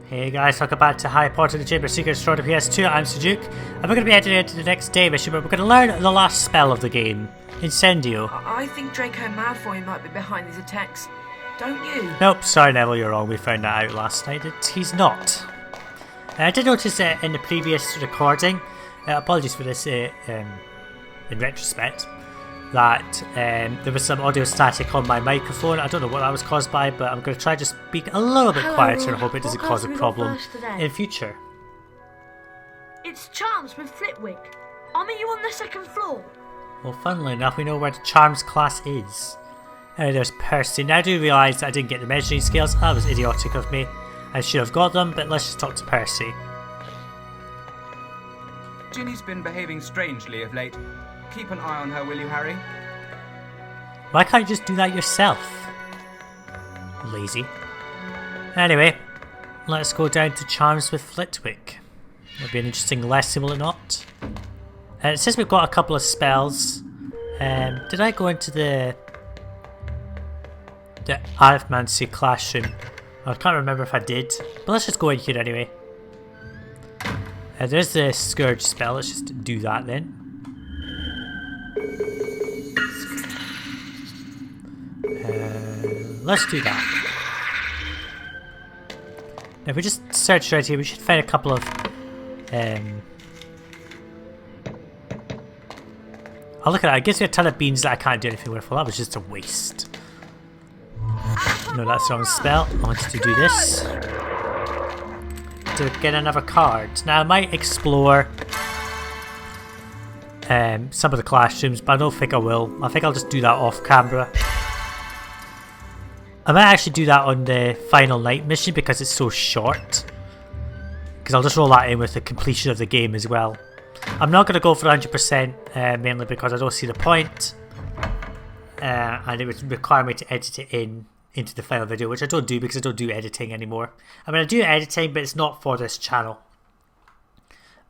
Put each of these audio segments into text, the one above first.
Hey guys, welcome back to Harry Potter and the Chamber of Secrets PS2. I'm Sajuuk, and we're going to be heading into the next day mission where we're going to learn the last spell of the game, Incendio. I think Draco Malfoy might be behind these attacks, don't you? Nope, sorry Neville, you're wrong. We found that out last night. He's not. I did notice in the previous recording, apologies for this in retrospect, that there was some audio static on my microphone. I don't know what that was caused by, but I'm going to try to speak a little bit quieter and hope it doesn't cause a problem in future. It's Charms with Flitwick. I'll meet you on the second floor. Well, funnily enough, we know where the Charms class is. There's Percy. Now I do realise that I didn't get the measuring scales. That was idiotic of me. I should have got them, but let's just talk to Percy. Ginny's been behaving strangely of late. Keep an eye on her, will you, Harry? Why can't you just do that yourself? Lazy. Anyway, let's go down to Charms with Flitwick. It'll be an interesting lesson, will it not? It says we've got a couple of spells. Did I go into the Arithmancy classroom? I can't remember if I did, but let's just go in here anyway. There's the Scourge spell, let's just do that then. Let's do that. Now if we just search right here, we should find a couple of oh, look at that, it gives me a ton of beans that I can't do anything with. Well, that was just a waste. No, that's the wrong spell. I wanted to do this to get another card. Now I might explore some of the classrooms, but I don't think I will. I think I'll just do that off camera. I might actually do that on the final night mission because it's so short. Because I'll just roll that in with the completion of the game as well. I'm not going to go for 100% mainly because I don't see the point. And it would require me to edit it into the final video, which I don't do because I don't do editing anymore. I mean, I do editing, but it's not for this channel.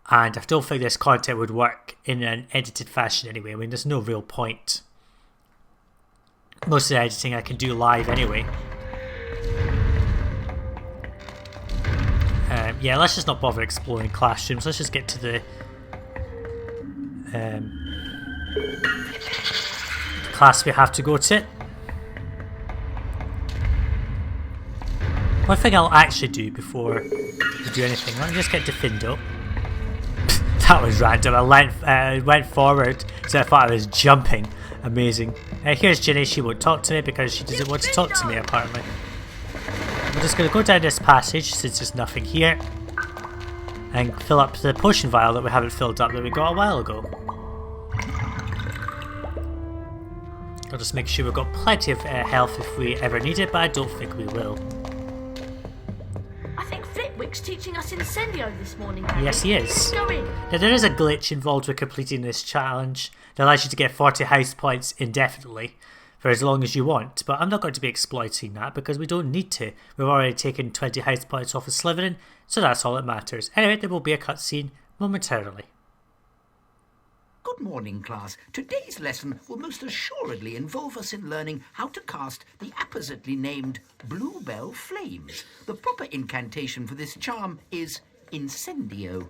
And I don't think this content would work in an edited fashion anyway. I mean, there's no real point. Most of the editing I can do live anyway. Yeah, let's just not bother exploring classrooms. Let's just get to the class we have to go to. One thing I'll actually do before we do anything, let me just get to Findo. That was random. I went forward, so I thought I was jumping. Amazing. Here's Ginny. She won't talk to me because she doesn't want to talk to me, apparently. I'm just going to go down this passage since there's nothing here and fill up the potion vial that we haven't filled up that we got a while ago. I'll just make sure we've got plenty of health if we ever need it, but I don't think we will. I think Flitwick's teaching us Incendio this morning, Harry. Yes, he is. Let's go in. Now, there is a glitch involved with completing this challenge that allows you to get 40 house points indefinitely for as long as you want, but I'm not going to be exploiting that because we don't need to. We've already taken 20 house points off of Slytherin, so that's all that matters. Anyway, there will be a cutscene momentarily. Good morning, class. Today's lesson will most assuredly involve us in learning how to cast the appositely named Bluebell Flames. The proper incantation for this charm is Incendio.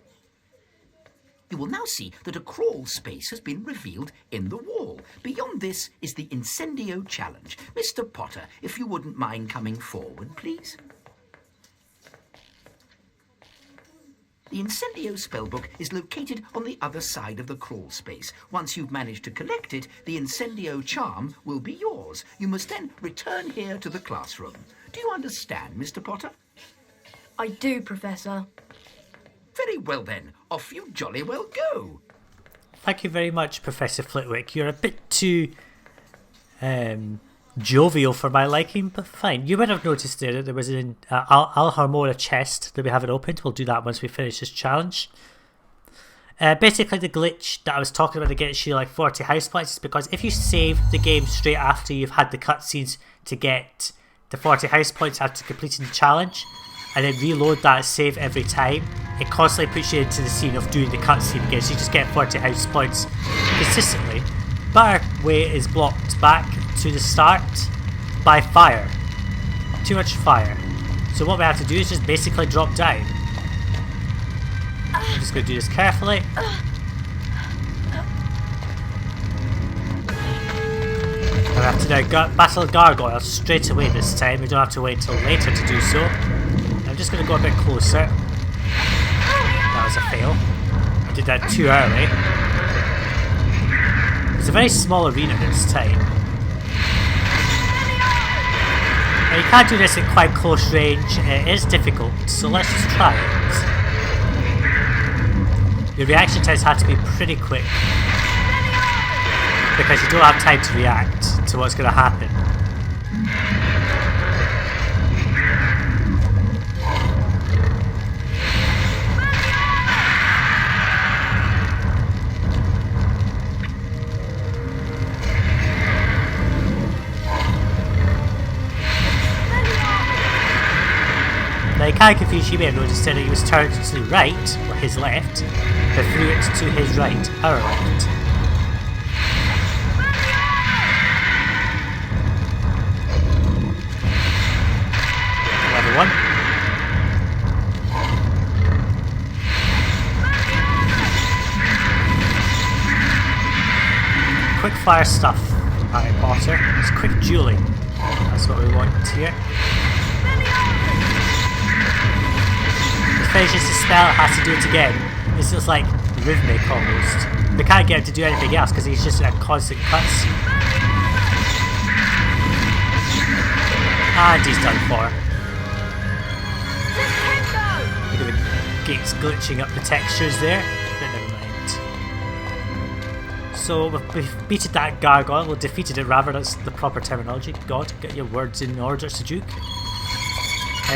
You will now see that a crawl space has been revealed in the wall. Beyond this is the Incendio challenge. Mr. Potter, if you wouldn't mind coming forward, please. The Incendio spellbook is located on the other side of the crawl space. Once you've managed to collect it, the Incendio charm will be yours. You must then return here to the classroom. Do you understand, Mr. Potter? I do, Professor. Very well then, off you jolly well go. Thank you very much, Professor Flitwick. You're a bit too jovial for my liking, but fine. You would have noticed there that there was an Alharmora chest that we haven't opened. We'll do that once we finish this challenge. Basically, the glitch that I was talking about that gets you like 40 house points is because if you save the game straight after you've had the cutscenes to get the 40 house points after completing the challenge, and then reload that save every time, it constantly puts you into the scene of doing the cutscene again, so you just get 40 house points consistently. But our way is blocked back to the start by fire. Too much fire. So what we have to do is just basically drop down. I'm just going to do this carefully. And we have to now battle gargoyles straight away this time. We don't have to wait until later to do so. I'm just going to go a bit closer. That was a fail. I did that too early. It's a very small arena this time. Now you can't do this at quite close range. It is difficult, so let's just try it. Your reaction times have to be pretty quick, because you don't have time to react to what's going to happen. Now you can't confuse, you may have noticed that he was turned to the right, or his left, but threw it to his right, our left. Another one. Quick fire stuff, Harry Potter. It's quick dueling. That's what we want here. Finishes the spell, has to do it again. It's just like rhythmic almost. They can't get him to do anything else because he's just in a constant cutscene. And he's done for. Look at the gates glitching up the textures there, but never mind. So we've beaten that gargoyle, well defeated it rather, that's the proper terminology. God, get your words in order, Sajuuk.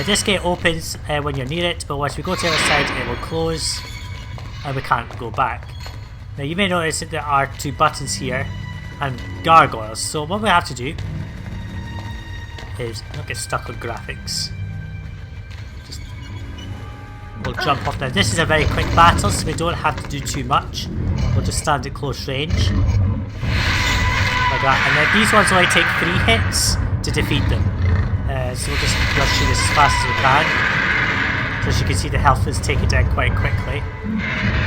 This gate opens when you're near it, but once we go to the other side it will close and we can't go back. Now you may notice that there are two buttons here and gargoyles, so what we have to do is not get stuck on graphics. We'll jump off now. This is a very quick battle, so we don't have to do too much. We'll just stand at close range. Like that. And then these ones only take 3 hits to defeat them. So we'll just rush through this as fast as we can. So as you can see, the health is taken down quite quickly.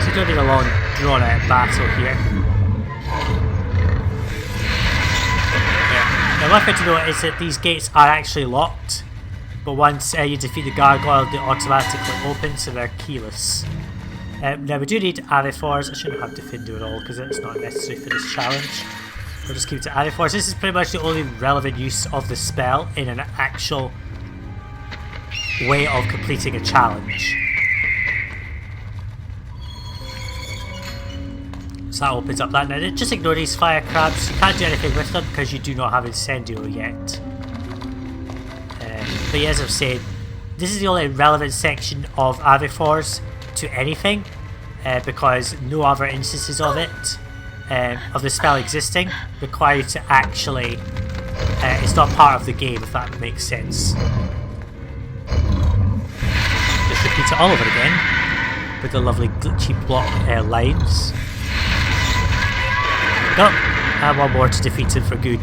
So you don't need a long drawn out battle here. Yeah. Now one thing to note is that these gates are actually locked. But once you defeat the gargoyle, they automatically open, so they're keyless. Now we do need endeavours. I shouldn't have Defendo at all because it's not necessary for this challenge. We'll just keep it to endeavours. This is pretty much the only relevant use of the spell in an actual way of completing a challenge. So that opens up that. Now just ignore these fire crabs. You can't do anything with them because you do not have Incendio yet. But yeah, as I've said, this is the only relevant section of endeavours to anything, because no other instances of it, of the spell existing, require you to actually, it's not part of the game, if that makes sense. Just repeat it all over again, with the lovely glitchy block lines. There we go, and one more to defeat it for good.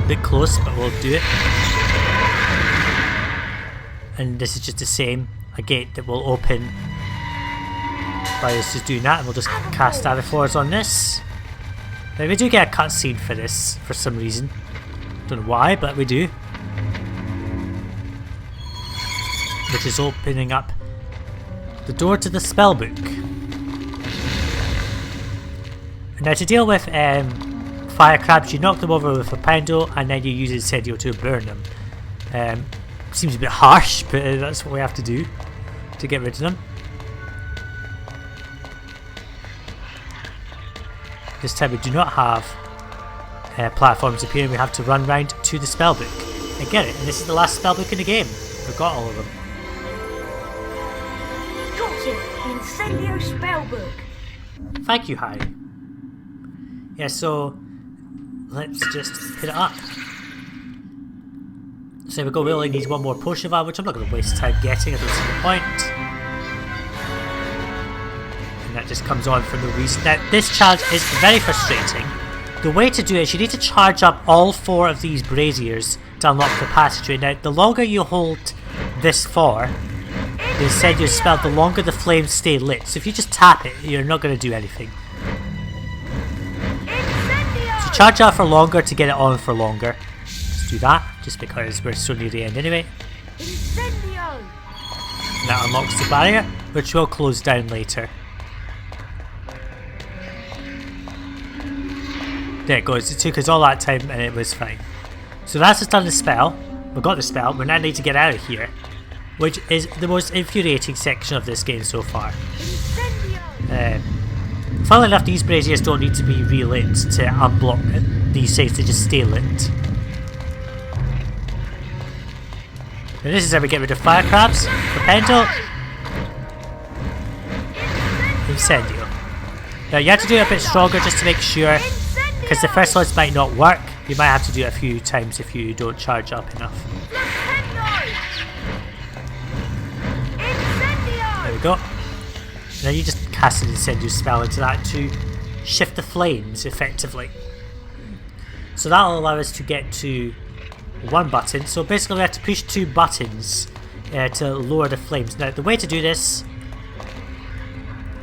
Bit close, but we'll do it. And this is just the same, a gate that will open by us just doing that, and we'll just cast endeavours on this. Now we do get a cutscene for this for some reason. Don't know why, but we do. Which is opening up the door to the spellbook. Now to deal with fire crabs, you knock them over with a pando and then you use Incendio to burn them. Seems a bit harsh, but that's what we have to do to get rid of them. This time we do not have platforms appearing, we have to run round to the spellbook and get it. And this is the last spellbook in the game. We've got all of them. Got it! The Incendio spellbook! Thank you, Harry. Yeah, so let's just put it up. So we go, we only need one more potion vial, which I'm not going to waste time getting, I don't see the point. And that just comes on for no reason. Now, this challenge is very frustrating. the way to do it is you need to charge up all 4 of these braziers to unlock the passageway. Now, the longer you hold this for, the Incendio spell, the longer the flames stay lit. So if you just tap it, you're not going to do anything. So charge up for longer to get it on for longer. Let's do that, just because we're so near the end anyway. Incendio! That unlocks the barrier, which will close down later. There it goes. It took us all that time and it was fine. So that's just done the spell. We got the spell. We now need to get out of here, which is the most infuriating section of this game so far. Funnily enough, these braziers don't need to be relit to unblock these things. They just stay lit. And this is how we get rid of fire crabs. Flipendo. Incendio. Now you have to do it a bit stronger just to make sure, because the first ones might not work. You might have to do it a few times if you don't charge up enough. There we go. Now you just cast an Incendio spell into that to shift the flames effectively. So that'll allow us to get to 1 button. So basically we have to push 2 buttons to lower the flames. Now the way to do this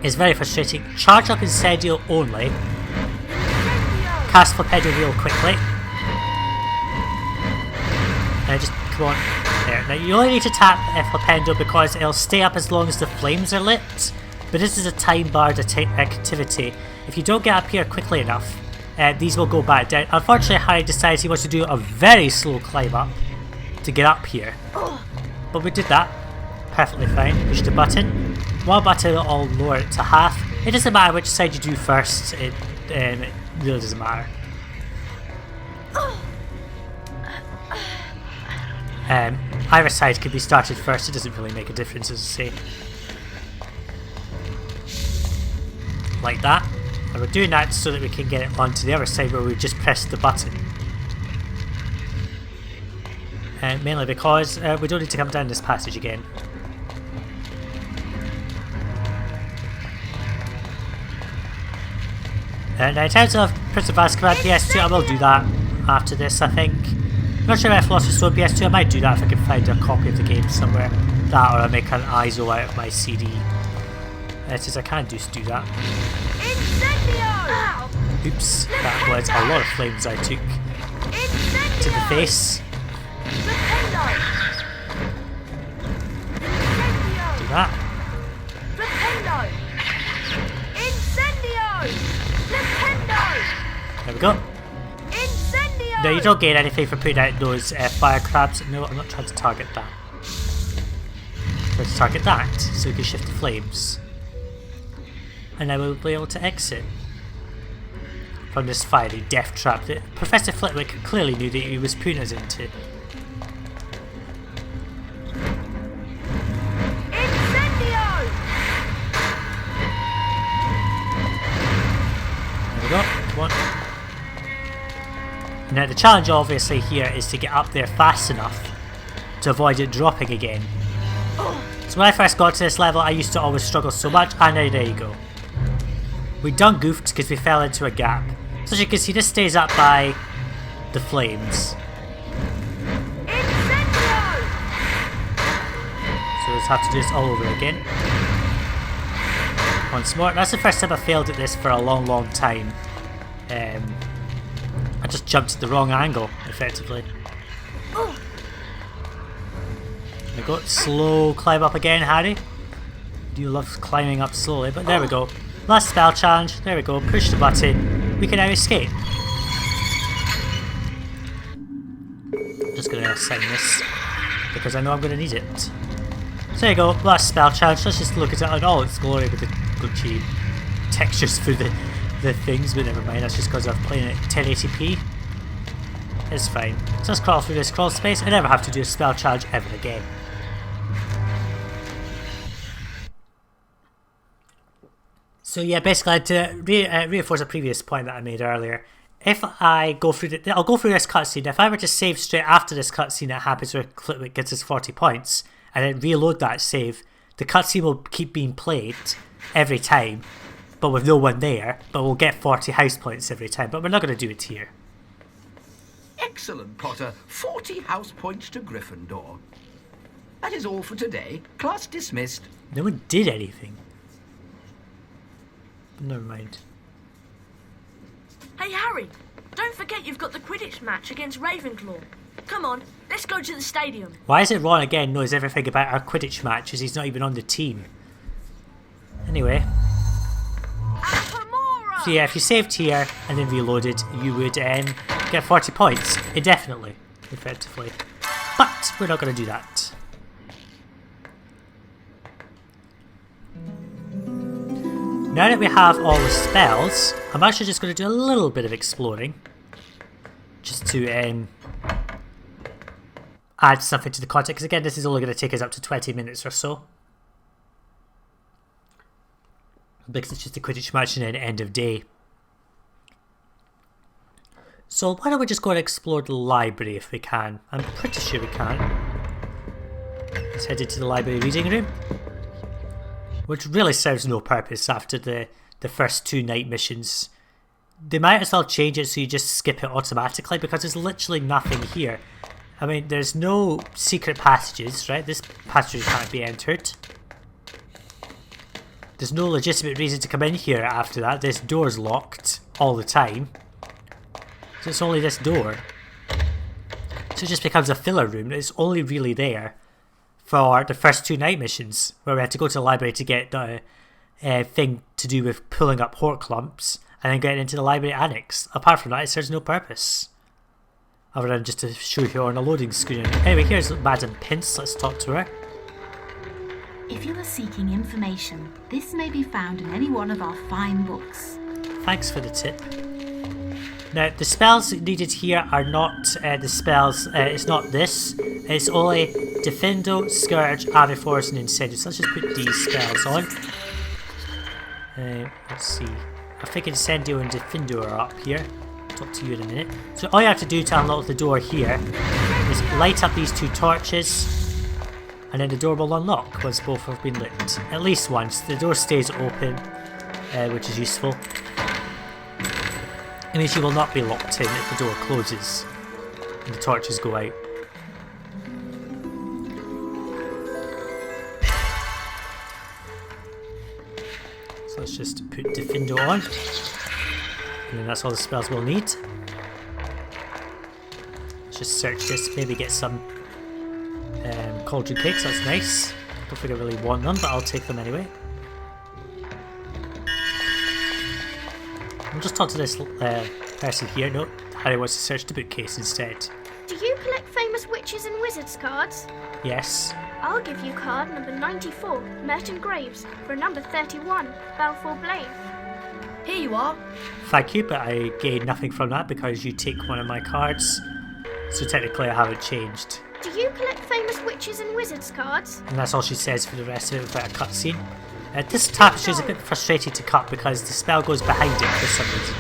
is very frustrating. Charge up Incendio only. Cast Flipendo real quickly. And just come on there. Now you only need to tap Flipendo because it'll stay up as long as the flames are lit. But this is a time barred activity. If you don't get up here quickly enough, these will go back down. Unfortunately, Harry decides he wants to do a very slow climb up to get up here. But we did that. Perfectly fine. Push the button. 1 button will lower it to half. It doesn't matter which side you do first. It really doesn't matter. Either side can be started first. It doesn't really make a difference, as I say. Like that. And we're doing that so that we can get it onto the other side where we just pressed the button. Mainly because we don't need to come down this passage again. Now in terms of Prince of Azkaban PS2, I will do that after this, I think. I'm not sure if Philosopher's Stone PS2, I might do that if I can find a copy of the game somewhere. That, or I'll make an ISO out of my CD. Since I can just do that. Oops, that was a lot of flames I took to the face. Do that. There we go. No, you don't gain anything for putting out those fire crabs. No, I'm not trying to target that. I'm trying to target that, so we can shift the flames. And then we'll be able to exit from this fiery death trap that Professor Flitwick clearly knew that he was putting us into. There we go, come on. Now the challenge obviously here is to get up there fast enough to avoid it dropping again. So when I first got to this level I used to always struggle so much, and now there you go. We done goofed because we fell into a gap. So as you can see, this stays up by the flames. So we'll just have to do this all over again. Once more. That's the first time I failed at this for a long, long time. I just jumped at the wrong angle, effectively. There we go. Slow climb up again, Harry. Do you love climbing up slowly? But there we go. Last spell challenge. There we go. Push the button. We can now escape. I'm just going to assign this because I know I'm going to need it. So there you go. Last spell challenge. Let's just look at it in all its glory with the glitchy textures for the things, but never mind. That's just because I'm playing at 1080p. It's fine. So let's crawl through this crawl space. I never have to do a spell challenge ever again. So yeah, basically to reinforce a previous point that I made earlier, if I go through I'll go through this cutscene. If I were to save straight after this cutscene that happens where Flitwick gets his 40 points, and then reload that save, the cutscene will keep being played every time, but with no one there, but we'll get 40 house points every time, but we're not going to do it here. Excellent, Potter. 40 house points to Gryffindor. That is all for today. Class dismissed. No one did anything. Never mind. Hey, Harry, don't forget you've got the Quidditch match against Ravenclaw. Come on, let's go to the stadium. Why is it Ron again knows everything about our Quidditch matches? He's not even on the team. Anyway. So yeah, if you saved here and then reloaded, you would get 40 points indefinitely, effectively. But we're not going to do that. Now that we have all the spells, I'm actually just going to do a little bit of exploring. Just to add something to the content, because again, this is only going to take us up to 20 minutes or so. Because it's just a Quidditch match and then end of day. So why don't we just go and explore the library if we can? I'm pretty sure we can. Let's head into the library reading room. Which really serves no purpose after the first 2 night missions. They might as well change it so you just skip it automatically, because there's literally nothing here. I mean, there's no secret passages, right? This passage can't be entered. There's no legitimate reason to come in here after that. This door's locked all the time. So it's only this door. So it just becomes a filler room. It's only really there for the first 2 night missions, where we had to go to the library to get the thing to do with pulling up Horcrux, and then getting into the library annex. Apart from that, it serves no purpose. Other than just to show you on a loading screen. Anyway, here's Madam Pince. Let's talk to her. If you are seeking information, this may be found in any one of our fine books. Thanks for the tip. Now, the spells needed here are not the spells, it's not this. It's only Defendo, Scourge, Aviforce and Incendio. So let's just put these spells on. Let's see. I think Incendio and Defendo are up here. I'll talk to you in a minute. So all you have to do to unlock the door here is light up these 2 torches, and then the door will unlock once both have been lit. At least once. The door stays open, which is useful. It means you will not be locked in if the door closes and the torches go out. So let's just put Defendo on. And then that's all the spells we'll need. Let's just search this, maybe get some cauldron cakes, that's nice. Don't think I really want them, but I'll take them anyway. We'll just talk to this person here. No, Harry wants to search the bookcase instead. Do you collect famous witches and wizards cards? Yes. I'll give you card number 94, Merton Graves, for number 31, Balfour Blade. Here you are. Thank you, but I gain nothing from that because you take one of my cards. So technically I haven't changed. Do you collect famous witches and wizards cards? And that's all she says for the rest of it without a cutscene. This tapestry is a bit frustrating to cut because the spell goes behind it for some reason.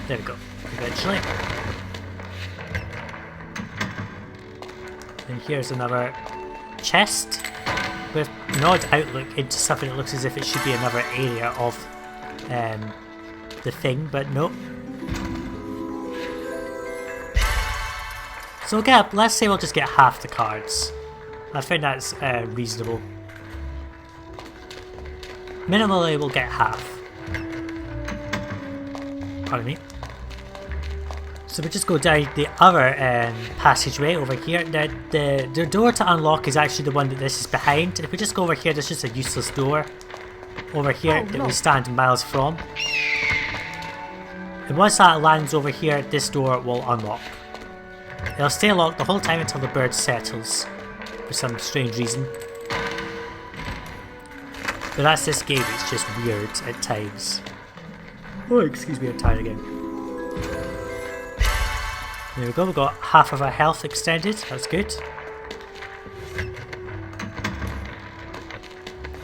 There we go, eventually. And here's another chest with an odd outlook into something that looks as if it should be another area of the thing, but nope. So again, let's say we'll just get half the cards. I think that's reasonable. Minimally, we'll get half. Pardon me. So we just go down the other passageway over here. Now, the door to unlock is actually the one that this is behind. If we just go over here, there's just a useless door over here that we stand miles from. And once that lands over here, this door will unlock. It'll stay locked the whole time until the bird settles for some strange reason. But that's this game, it's just weird at times. Oh, excuse me, I'm tired again. There we go, we've got half of our health extended, that's good.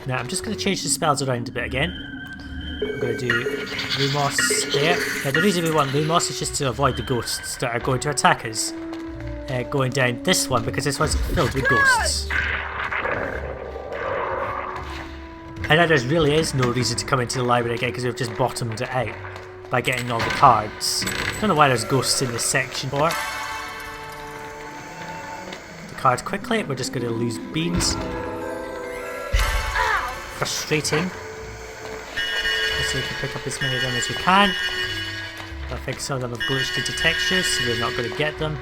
Now I'm just going to change the spells around a bit again. I'm going to do Lumos there. Now the reason we want Lumos is just to avoid the ghosts that are going to attack us. Going down this one because this one's filled with ghosts. And now there really is no reason to come into the library again because we've just bottomed it out by getting all the cards. Don't know why there's ghosts in this section for. The card quickly, we're just going to lose beans. Frustrating. So we can pick up as many of them as we can. I think some of them have glitched into textures, so we're not going to get them.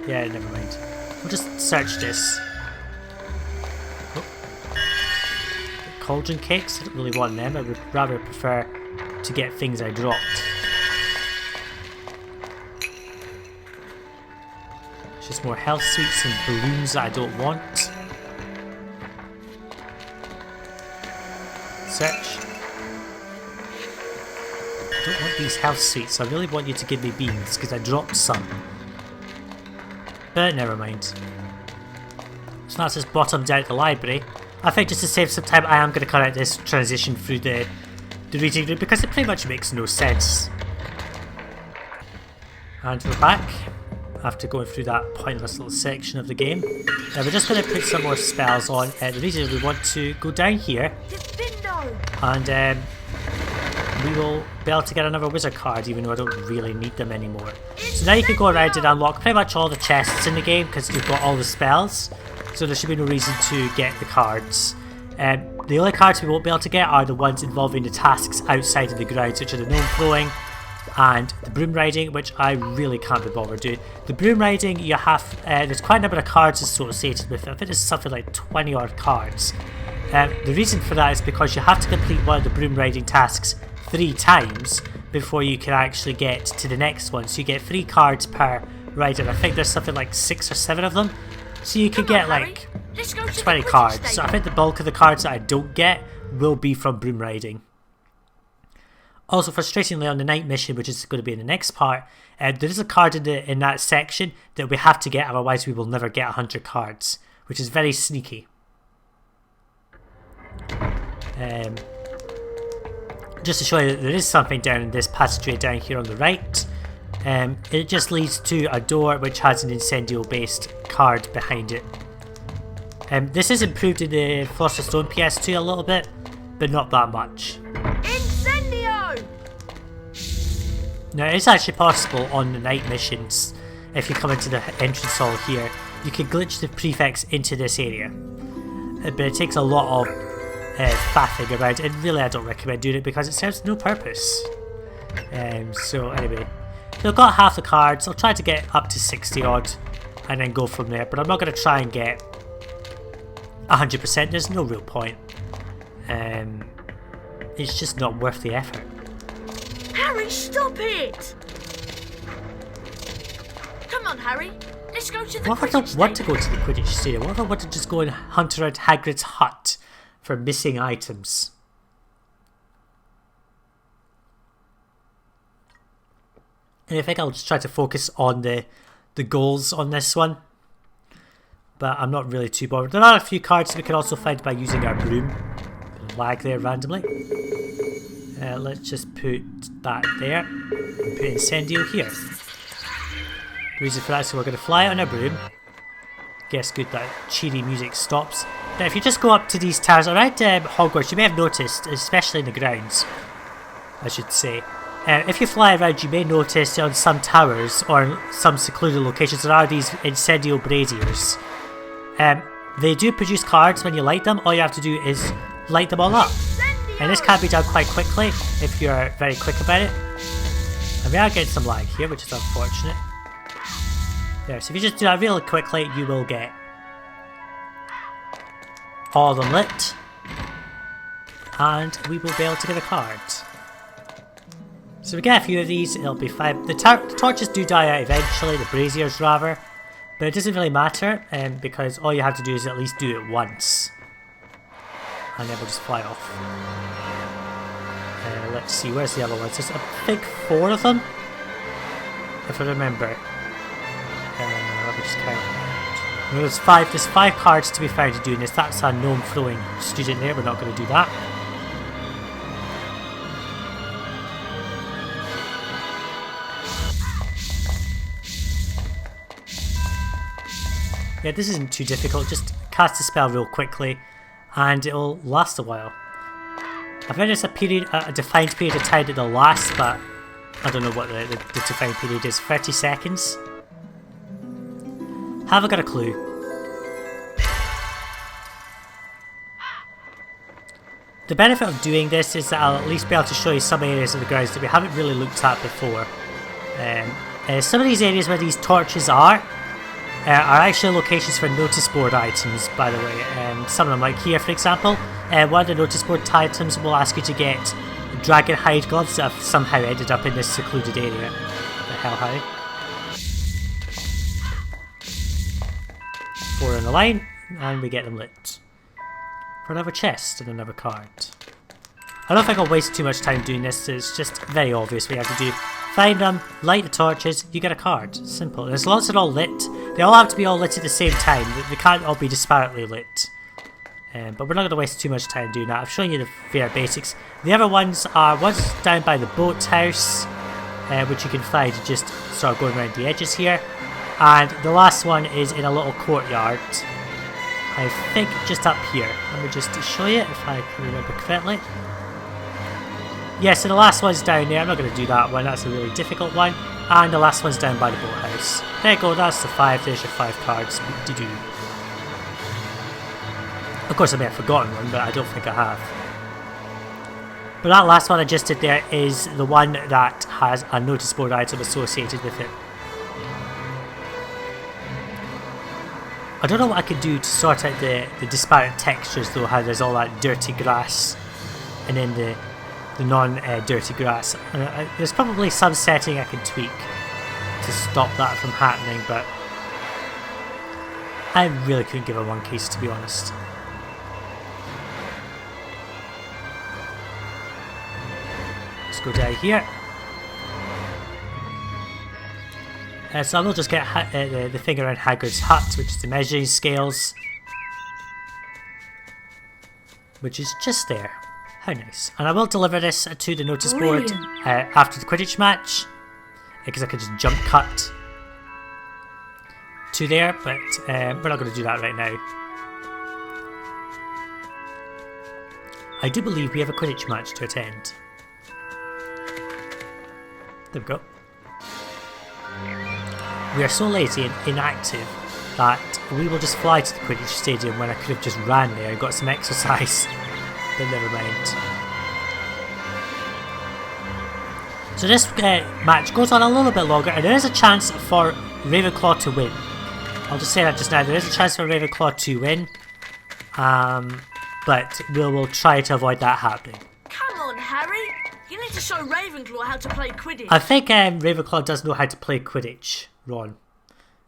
Yeah, never mind. We'll just search this. Oh. Cauldron cakes, I don't really want them. I would rather prefer to get things I dropped. It's just more health sweets and balloons that I don't want. Search. I don't want these health sweets, I really want you to give me beans because I dropped some. But never mind. So that's just bottomed out the library. I think just to save some time I am going to cut out this transition through the reading room because it pretty much makes no sense. And we're back after going through that pointless little section of the game. Now we're just going to put some more spells on. The reason we want to go down here and we will be able to get another wizard card even though I don't really need them anymore. So now you can go around and unlock pretty much all the chests in the game because you've got all the spells. So there should be no reason to get the cards. The only cards we won't be able to get are the ones involving the tasks outside of the grounds, which are the gnome throwing and the broom riding, which I really can't be bothered doing. The broom riding, you have there's quite a number of cards associated with it. I think there's something like 20 odd cards. The reason for that is because you have to complete one of the broom riding tasks 3 times before you can actually get to the next one. So you get 3 cards per rider. I think there's something like 6 or 7 of them. So you could get like 20 cards. So I think the bulk of the cards that I don't get will be from broom riding. Also, frustratingly, on the night mission, which is going to be in the next part, there is a card in that section that we have to get, otherwise we will never get 100 cards, which is very sneaky. Just to show you that there is something down in this passageway down here on the right. It just leads to a door which has an Incendio based card behind it. This is improved in the Philosopher's Stone PS2 a little bit, but not that much. Incendio! Now it is actually possible on the night missions, if you come into the entrance hall here, you can glitch the prefix into this area. But it takes a lot of faffing around, and really I don't recommend doing it because it serves no purpose. So anyway, so I've got half the cards. I'll try to get up to 60 odd and then go from there, but I'm not going to try and get 100%, there's no real point. It's just not worth the effort. Harry, stop it! Come on, Harry. Let's go to the What if I don't Quidditch want to stadium? go to the Quidditch stadium? What if I want to just go and hunt around Hagrid's hut for missing items? And I think I'll just try to focus on the goals on this one. But I'm not really too bothered. There are a few cards that we can also find by using our broom. Lag there randomly. Let's just put that there. And put Incendio here. The reason for that is so we're going to fly on our broom. Guess good that cheery music stops. Now if you just go up to these towers around Hogwarts, you may have noticed, especially in the grounds, I should say. If you fly around, you may notice on some towers or some secluded locations there are these Incendio braziers. They do produce cards when you light them. All you have to do is light them all up. And this can be done quite quickly if you're very quick about it. And we are getting some lag here, which is unfortunate. There, so if you just do that really quickly, you will get all of them lit. And we will be able to get a card. So we get a few of these, it'll be fine. The torches do die out eventually, the braziers rather. But it doesn't really matter, because all you have to do is at least do it once. And then we'll just fly off. Let's see, where's the other ones? There's I think 4 of them, if I remember. Let me just count. No, there's 5 cards to be found to doing this. That's a gnome throwing student there, we're not going to do that. Yeah, this isn't too difficult, just cast a spell real quickly and it'll last a while. I've heard it's a period, a defined period of time that they'll last, but I don't know what the defined period is. 30 seconds? Haven't got a clue. The benefit of doing this is that I'll at least be able to show you some areas of the grounds that we haven't really looked at before. Some of these areas where these torches are actually locations for notice board items, by the way. Some of them, like here for example, one of the notice board items will ask you to get dragon hide gloves that have somehow ended up in this secluded area. The hell, how? 4 in the line, and we get them lit. For another chest and another card. I don't think I'll waste too much time doing this, it's just very obvious what you have to do. Find them, light the torches, you get a card. Simple. And as long as they're all lit, they all have to be all lit at the same time. They can't all be disparately lit. But we're not going to waste too much time doing that. I've shown you the fair basics. The other ones are one's down by the boathouse, which you can find just sort of going around the edges here. And the last one is in a little courtyard. I think just up here. Let me just show you if I can remember correctly. Yes, so the last one's down there. I'm not going to do that one. That's a really difficult one. And the last one's down by the boathouse. There you go. That's the 5. There's your 5 cards. Do. Of course, I may have forgotten one, but I don't think I have. But that last one I just did there is the one that has a notice board item associated with it. I don't know what I could do to sort out the disparate textures though, how there's all that dirty grass and then the non-dirty grass. There's probably some setting I can tweak to stop that from happening, but I really couldn't give a one case, to be honest. Let's go down here. So I will just get the thing around Hagrid's hut, which is the measuring scales, which is just there. How nice. And I will deliver this to the notice board after the Quidditch match, because I could just jump cut to there, but we're not going to do that right now. I do believe we have a Quidditch match to attend. There we go. We are so lazy and inactive that we will just fly to the Quidditch stadium when I could have just ran there and got some exercise. But never mind. So this match goes on a little bit longer, and there is a chance for Ravenclaw to win. I'll just say that just now. There is a chance for Ravenclaw to win, but we'll try to avoid that happening. Come on, Harry. You need to show Ravenclaw how to play Quidditch. I think Ravenclaw does know how to play Quidditch, Ron,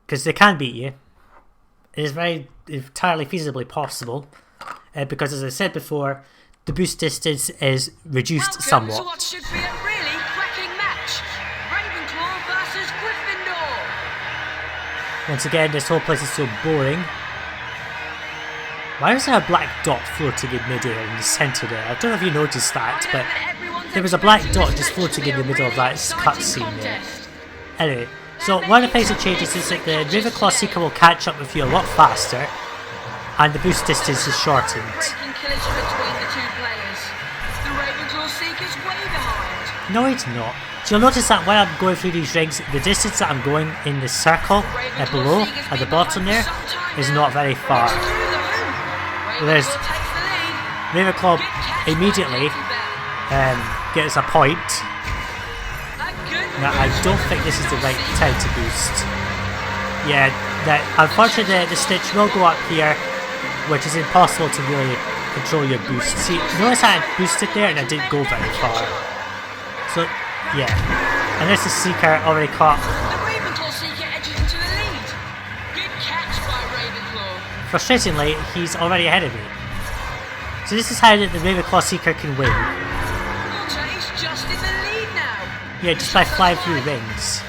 because they can beat you. It is very entirely feasibly possible, because as I said before, the boost distance is reduced somewhat. To what should be a really cracking match. Ravenclaw versus Gryffindor. Once again, this whole place is so boring. Why is there a black dot floating in midair in the centre there? I don't know if you noticed that, but there was a black dot just floating in the middle of that cutscene there. Anyway, so one of the things that changes is that the Ravenclaw Seeker will catch up with you a lot faster, and the boost distance is shortened. Breaking collision between the two players. The Ravenclaw Seeker's way behind. No, it's not. So you'll notice that when I'm going through these rings, the distance that I'm going in the circle below, at the bottom there, is not very far. Whereas Ravenclaw immediately gets a point. Now I don't think this is the right time to boost. Yeah, unfortunately the stitch will go up here, which is impossible to really control your boost. See, notice I boosted there and I didn't go very far. So, yeah. And this is Seeker already caught. The Ravenclaw Seeker edges into the lead. Good catch by Ravenclaw. Frustratingly, he's already ahead of me. So this is how the Ravenclaw Seeker can win. Potter is just in the lead now. Yeah, just by flying through rings.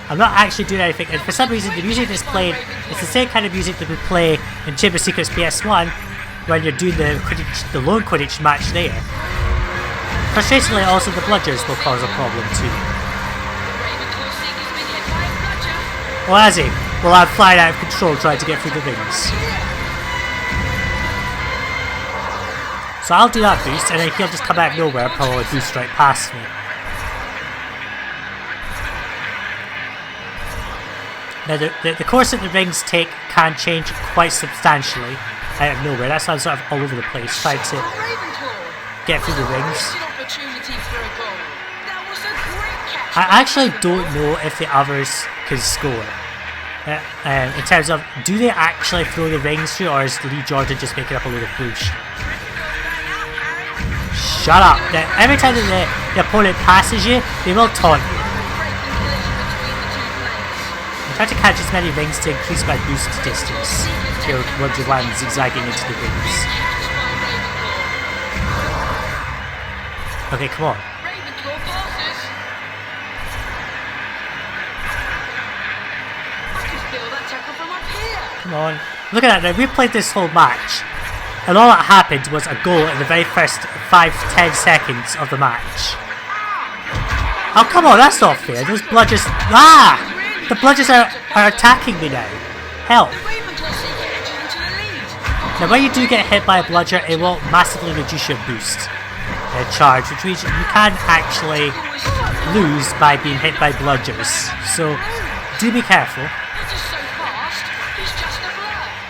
I'm not actually doing anything, and for some reason the music that's played is the same kind of music that we play in Chamber of Secrets PS1 when you're doing the lone Quidditch match there. Frustratingly, also the bludgers will cause a problem too. Ravenclaw Seeker's been hit by a bludger. Oh, has he? Well, I'm flying out of control trying to get through the rings. So So I'll do that boost, and then he'll just come out of nowhere and probably boost right past me. Now the course that the rings take can change quite substantially out of nowhere. That's why I'm sort of all over the place trying to get through the rings. I actually don't know if the others can score. In terms of, do they actually throw the rings through, or is Lee Jordan just making up a load of bullshit? Shut up! Every time that the opponent passes you, they will taunt you. Try to catch as many rings to increase my boost distance. If you're wondering why I'm zigzagging into the rings. Okay, come on. Come on. Look at that now, we played this whole match. And all that happened was a goal in the very first 5-10 seconds of the match. Oh come on, that's not fair. Those bludgers... Ah! The bludgers are attacking me now. Help. Now when you do get hit by a bludger, it will massively reduce your boost charge, which means you can actually lose by being hit by bludgers. So do be careful.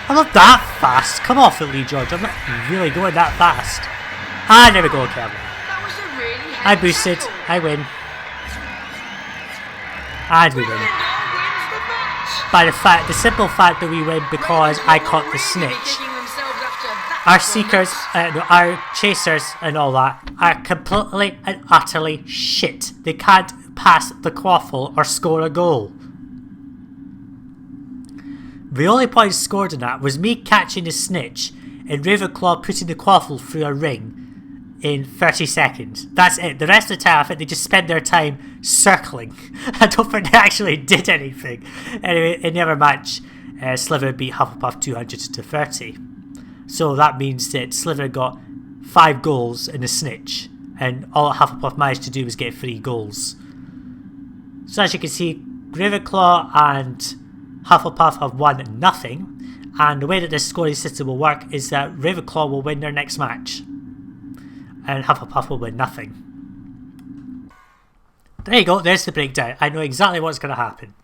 I'm not that fast. Come off it, Lee George. I'm not really going that fast. Ah, there we go, Kevin. I boosted. I win. And we win. By the simple fact that we win because I caught the snitch. Our seekers, our chasers and all that are completely and utterly shit. They can't pass the quaffle or score a goal. The only point scored in that was me catching the snitch and Ravenclaw putting the quaffle through a ring in 30 seconds. That's it. The rest of the time, I think they just spend their time circling. I don't think they actually did anything. Anyway, in the other match, Slytherin beat Hufflepuff 200-30. So that means that Slytherin got 5 goals in the snitch, and all Hufflepuff managed to do was get 3 goals. So as you can see, Ravenclaw and Hufflepuff have won nothing, and the way that this scoring system will work is that Ravenclaw will win their next match, and Hufflepuff will win nothing. There you go, there's the breakdown. I know exactly what's going to happen.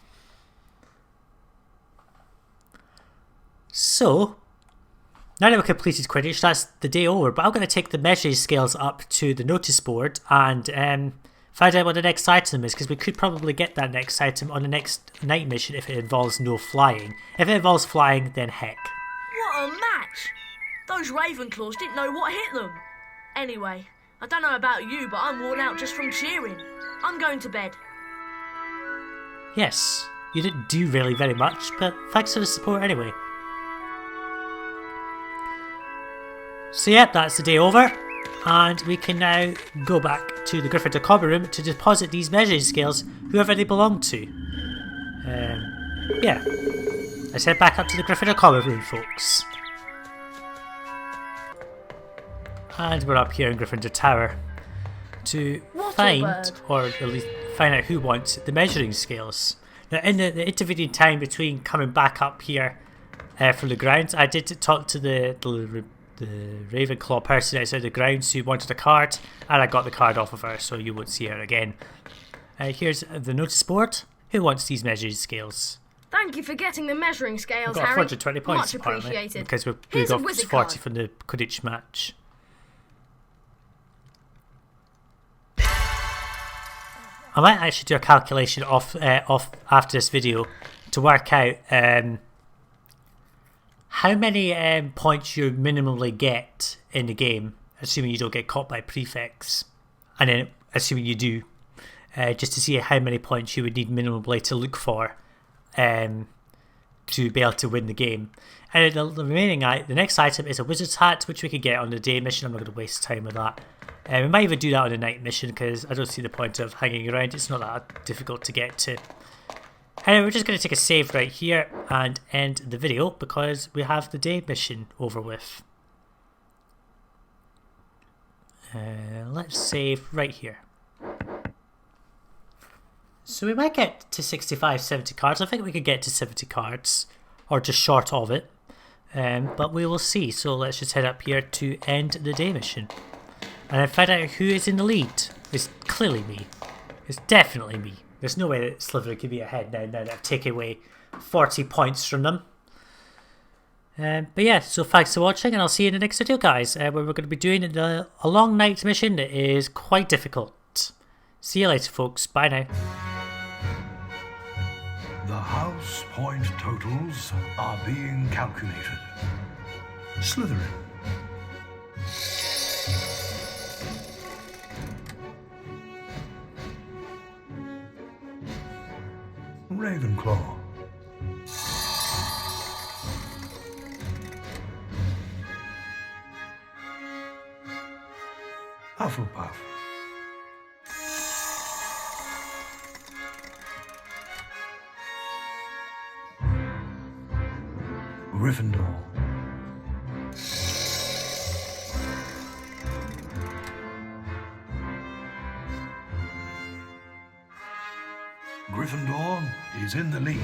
So, now that we've completed Quidditch, that's the day over, but I'm going to take the measuring scales up to the notice board and find out what the next item is, because we could probably get that next item on the next night mission if it involves no flying. If it involves flying, then heck. What a match! Those Ravenclaws didn't know what hit them. Anyway, I don't know about you, but I'm worn out just from cheering. I'm going to bed. Yes, you didn't do really very much, but thanks for the support anyway. So yeah, that's the day over. And we can now go back to the Gryffindor common room to deposit these measuring scales, whoever they belong to. Yeah. Let's head back up to the Gryffindor common room, folks. And we're up here in Gryffindor Tower to find, or at least find out who wants the measuring scales. Now in the intervening time between coming back up here from the grounds, I did talk to the Ravenclaw person outside the grounds who wanted a card, and I got the card off of her, so you won't see her again. Here's the notice board. Who wants these measuring scales? Thank you for getting the measuring scales, We've got Harry. 420 points, Much apparently, appreciated. because we Here's got a wizard 40 card. from the Quidditch match. I might actually do a calculation off after this video to work out how many points you minimally get in the game, assuming you don't get caught by prefects, and then assuming you do, just to see how many points you would need minimally to look for to be able to win the game. And the remaining the next item is a wizard's hat, which we could get on the day mission. I'm not going to waste time with that. We might even do that on the night mission, because I don't see the point of hanging around. It's not that difficult to get to. Anyway, we're just going to take a save right here and end the video, because we have the day mission over with. Let's save right here. So we might get to 65, 70 cards. I think we could get to 70 cards, or just short of it. But we will see. So let's just head up here to end the day mission. And then find out who is in the lead. It's clearly me. It's definitely me. There's no way that Slytherin could be ahead now that I've taken away 40 points from them. But yeah, so thanks for watching, and I'll see you in the next video, guys, where we're going to be doing a long night mission that is quite difficult. See you later, folks. Bye now. The house point totals are being calculated. Slytherin. Ravenclaw. Hufflepuff. Gryffindor. Gryffindor is in the lead.